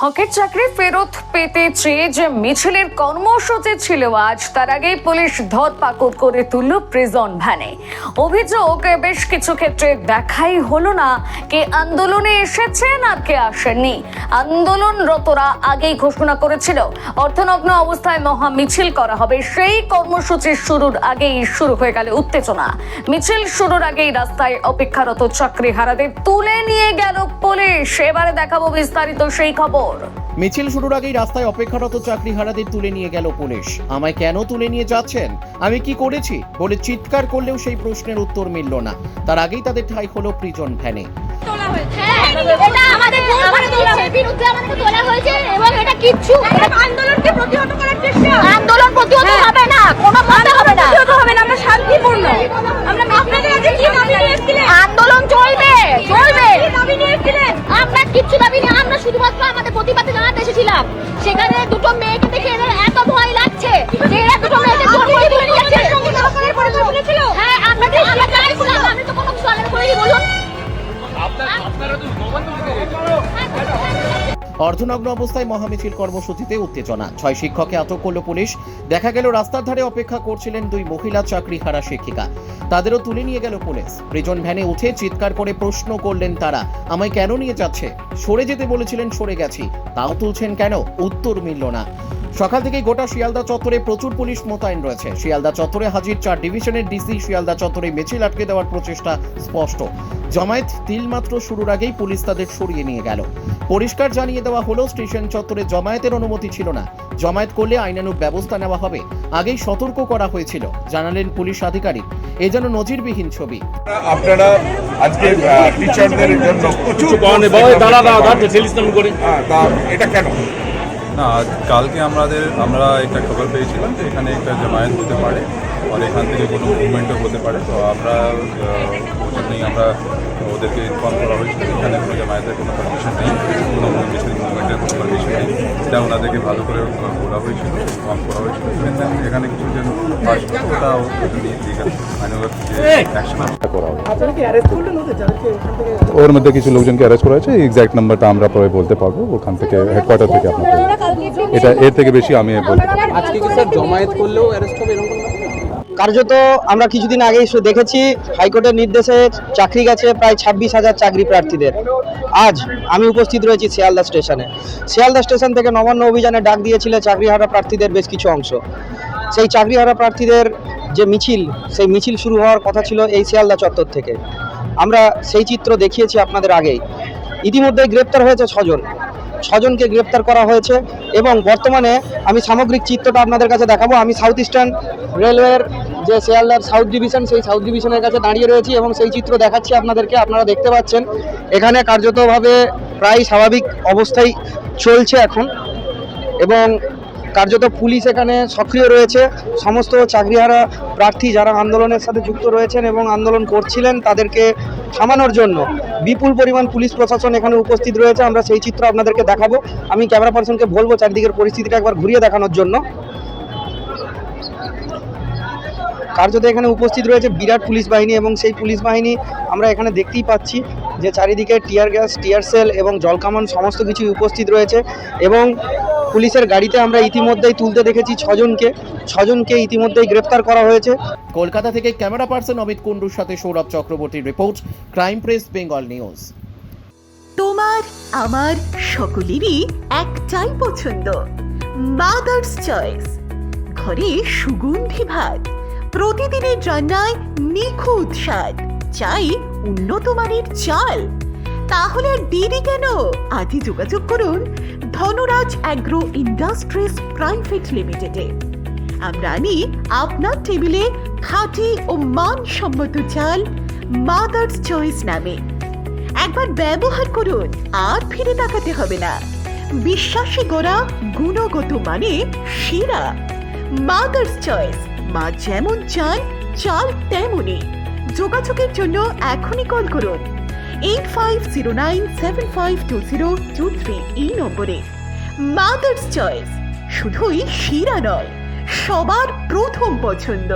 হকের চাকরি ফেরত পেতে চেয়ে যে মিছিলের কর্মসূচি ছিল আজ, তার আগেই পুলিশ ধরপাকড় করে তুলল প্রিজন ভ্যানে। অভিযোগ, বেশ কিছু ক্ষেত্রে দেখাই হলো না কে আন্দোলনে এসেছেন আর কে আসেননি। আন্দোলনরতরা আগেই ঘোষণা করেছিল অর্থনগ্ন অবস্থায় মহা মিছিল করা হবে। সেই কর্মসূচির শুরুর আগেই শুরু হয়ে গেল উত্তেজনা। মিছিল শুরুর আগেই রাস্তায় অপেক্ষারত চাকরিহারাদের তুলে নিয়ে গেল পুলিশ। এবারে দেখাবো বিস্তারিত সেই খবর। মিছিল শুরুর আগেই রাস্তায় অপেক্ষারত চাকরিহারাদের তুলে নিয়ে গেল পুলিশ। আমায় কেন তুলে নিয়ে যাচ্ছেন, আমি কি করেছি বলে চিৎকার করলেও সেই প্রশ্নের উত্তর মিলল না। তার আগেই তাদের ঠাঁই হলো প্রিজন ভ্যানে। আন্দোলন প্রতিহত হবে না, কোনো বন্ধ হবে না, আমরা শান্তিপূর্ণ, আন্দোলন চলবে চলবে। আমরা কিচ্ছু দাবি নেই, আমরা শুধুমাত্র আমাদের প্রতিবাদ জানাতে এসেছিলাম। সেখানে দুটো মেয়েকে দেখে এদের এত ভয় লাগছে যে এরা দুটো মেয়েকে তুলে নিয়ে যাচ্ছে। হ্যাঁ, আমরা চাইছিলাম, আমি তো কোনো কিছু আলাদা করিনি। বলুন, অর্ধনগ্ন অবস্থায় মহামিছিল কর্মসূচিতে উত্তেজনা। 6 শিক্ষককে আটক করল পুলিশ। দেখা গেল রাস্তার ধারে অপেক্ষা করছিলেন 2 মহিলা চাকরিহারা শিক্ষিকা, তাদেরও তুলে নিয়ে গেল পুলিশ। প্রিজন ভ্যানে উঠে চিৎকার করে প্রশ্ন করলেন তারা, আমায় কেন নিয়ে যাচ্ছে? সরে যেতে বলেছিলেন, সরে গেছি, তাও তুলছেন কেন? উত্তর মিলল না। সকাল থেকেই গোটা শিয়ালদা চত্বরে প্রচুর পুলিশ মোতায়েন রয়েছে। শিয়ালদা চত্বরে হাজির 4 ডিভিশনের ডিসি। শিয়ালদা চত্বরে মিছিল আটকে দেওয়ার প্রচেষ্টা স্পষ্ট। জমায়েত তিলমাত্র শুরুর আগেই পুলিশ তাদের সরিয়ে নিয়ে গেল। পরিষ্কার জানিয়ে দেওয়া হলো, স্টেশন চত্বরে জমায়েতের অনুমতি ছিল না। জমায়েত করলে আইনানুগ ব্যবস্থা নেওয়া হবে, আগেই সতর্ক করা হয়েছিল, জানালেন পুলিশ আধিকারিক। এ যেন নজিরবিহীন ছবি। আপনারা আজকে টিচারদের জন্য এটা কেন? না, কালকে আমরা একটা খবর পেয়েছিলাম যে এখানে একটা জামায়াত হতে পারে আর এখান থেকে কোনো মুভমেন্টও হতে পারে। তো আমরা ওই জন্যই আমরা ওদেরকে ইনফর্ম করা হয়েছিল এখানে কোনো জামায়াতের কোনো পারমিশন নেই, কোনো মুভমেন্টের কোনো পারমিশন নেই। এটা ওনাদেরকে ভালো করে বলা হয়েছিল, ইনফর্ম করা হয়েছিল। এখানে কিছু যেন আসবে ওটাও নিয়ে অ্যাকশন করা হবে। ওর মধ্যে কিছু লোকজনকে অ্যারেস্ট করা হয়েছে, এক্স্যাক্ট নাম্বারটা আমরা পরে বলতে পারবো ওখান থেকে, হেডকোয়ার্টার থেকে আপনাকে। এটা এর থেকে বেশি আমি বলতে পারবো। আজকে কি স্যার জমায়েত করলেও অ্যারেস্ট হবে এরকম? কার্যত আমরা কিছুদিন আগেই দেখেছি হাইকোর্টের নির্দেশে চাকরি গেছে প্রায় 26,000 চাকরি প্রার্থীদের। আজ আমি উপস্থিত রয়েছি শিয়ালদা স্টেশনে। শিয়ালদা স্টেশন থেকে নবান্ন অভিযানে ডাক দিয়েছিল চাকরিহারা প্রার্থীদের বেশ কিছু অংশ। সেই চাকরিহারা প্রার্থীদের যে মিছিল, সেই মিছিল শুরু হওয়ার কথা ছিল এই শিয়ালদা চত্বর থেকে। আমরা সেই চিত্র দেখিয়েছি আপনাদের আগেই। ইতিমধ্যে গ্রেপ্তার হয়েছে 6জনকে গ্রেপ্তার করা হয়েছে এবং বর্তমানে আমি সামগ্রিক চিত্রটা আপনাদের কাছে দেখাবো। আমি সাউথ ইস্টার্ন রেলওয়ের যে শিয়ালদার সাউথ ডিভিশন, সেই সাউথ ডিভিশনের কাছে দাঁড়িয়ে রয়েছি এবং সেই চিত্র দেখাচ্ছি আপনাদেরকে। আপনারা দেখতে পাচ্ছেন এখানে কার্যতভাবে প্রায় স্বাভাবিক অবস্থায় চলছে এখন এবং কার্যত পুলিশ এখানে সক্রিয় রয়েছে। সমস্ত চাকরিহারা প্রার্থী যারা আন্দোলনের সাথে যুক্ত রয়েছেন এবং আন্দোলন করছিলেন তাদেরকে থামানোর জন্য বিপুল পরিমাণ পুলিশ প্রশাসন এখানে উপস্থিত রয়েছে। আমরা সেই চিত্র আপনাদেরকে দেখাবো। আমি ক্যামেরা পার্সনকে বলবো চারিদিকের পরিস্থিতিটা একবার ঘুরিয়ে দেখানোর জন্য। কার্যত এখানে উপস্থিত রয়েছে বিরাট পুলিশ বাহিনী এবং সেই পুলিশ বাহিনী আমরা এখানে দেখতেই পাচ্ছি যে চারিদিকে টিয়ার গ্যাস, টিয়ার সেল এবং জলকামান সমস্ত কিছুই উপস্থিত রয়েছে এবং পুলিশের গাড়িতে আমরা ইতিমধ্যেই তুলতে দেখেছি 6জনকে ইতিমধ্যেই গ্রেফতার করা হয়েছে। কলকাতা থেকে ক্যামেরা পার্সন অমিত কুণ্ডুর সাথে সৌরভ চক্রবর্তীর report, crime press Bengal news. তোমার আমার সকলেরই একটাই পছন্দ, মাদার্স চয়েস। ঘরে সুগন্ধি ভাত, প্রতিদিনের রান্নায় নিখুঁত স্বাদ, চাই উন্নত মানের চাল। তাহলে আর দেরি কেন? আজই যোগাযোগ করুন ধনরাজ অ্যাগ্রো ইন্ডাস্ট্রিজ প্রাইভেট লিমিটেডে। আমরা আনি আপনার টেবিলে খাঁটি ও মানসম্মত চাল মাদার্স চয়েস নামে। একবার ব্যবহার করুন, আর ফিরে তাকাতে হবে না। বিশ্বাসে গড়া গুণগত মানে সেরা মাদার্স চয়েস। মা যেমন চান, চাল তেমনই। যোগাযোগের জন্য এখনই কল করুন 8509752023 এই নম্বরে। মাদার্স চয়েস শুধুই সেরা নয়, সবার প্রথম পছন্দ।